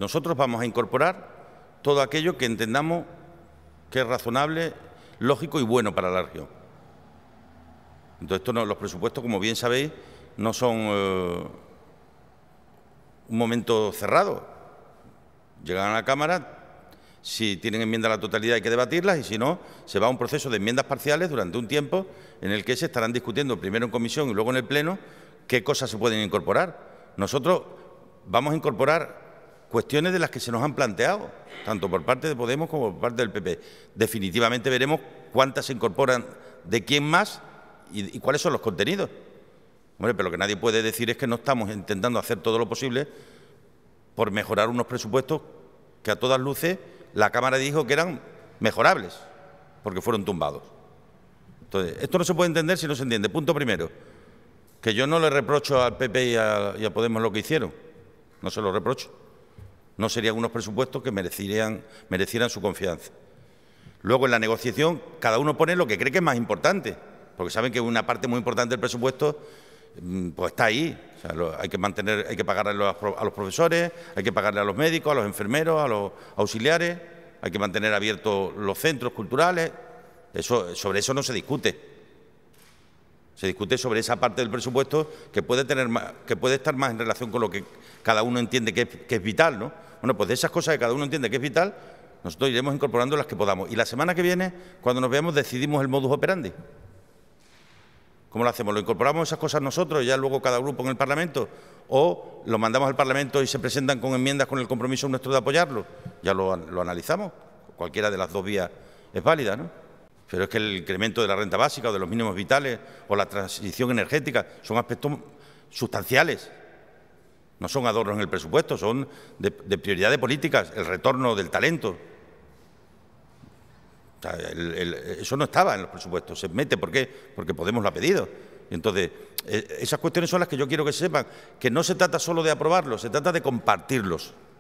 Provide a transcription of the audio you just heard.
Nosotros vamos a incorporar todo aquello que entendamos que es razonable, lógico y bueno para la región. Entonces, los presupuestos, como bien sabéis, no son un momento cerrado. Llegan a la Cámara, si tienen enmienda a la totalidad hay que debatirlas y si no, se va a un proceso de enmiendas parciales durante un tiempo en el que se estarán discutiendo primero en comisión y luego en el Pleno qué cosas se pueden incorporar. Nosotros vamos a incorporar cuestiones de las que se nos han planteado, tanto por parte de Podemos como por parte del PP. Definitivamente veremos cuántas se incorporan, de quién más y cuáles son los contenidos. Hombre, pero lo que nadie puede decir es que no estamos intentando hacer todo lo posible por mejorar unos presupuestos que a todas luces la Cámara dijo que eran mejorables, porque fueron tumbados. Entonces, esto no se puede entender si no se entiende. Punto primero, que yo no le reprocho al PP y a Podemos lo que hicieron, no se lo reprocho. No serían unos presupuestos que merecieran su confianza. Luego, en la negociación, cada uno pone lo que cree que es más importante, porque saben que una parte muy importante del presupuesto pues está ahí. O sea, hay que pagarle a los profesores, hay que pagarle a los médicos, a los enfermeros, a los auxiliares, hay que mantener abiertos los centros culturales. Sobre eso no se discute. Se discute sobre esa parte del presupuesto que puede estar más en relación con lo que cada uno entiende que es vital, ¿no? Bueno, pues de esas cosas que cada uno entiende que es vital, nosotros iremos incorporando las que podamos. Y la semana que viene, cuando nos veamos, decidimos el modus operandi. ¿Cómo lo hacemos? ¿Lo incorporamos esas cosas nosotros y ya luego cada grupo en el Parlamento? ¿O lo mandamos al Parlamento y se presentan con enmiendas con el compromiso nuestro de apoyarlo? Ya lo analizamos. Cualquiera de las dos vías es válida, ¿no? Pero es que el incremento de la renta básica o de los mínimos vitales o la transición energética son aspectos sustanciales. No son adornos en el presupuesto, son de prioridad de políticas, el retorno del talento. O sea, eso no estaba en los presupuestos, se mete. ¿Por qué? Porque Podemos lo ha pedido. Y entonces, esas cuestiones son las que yo quiero que se sepan, que no se trata solo de aprobarlos, se trata de compartirlos.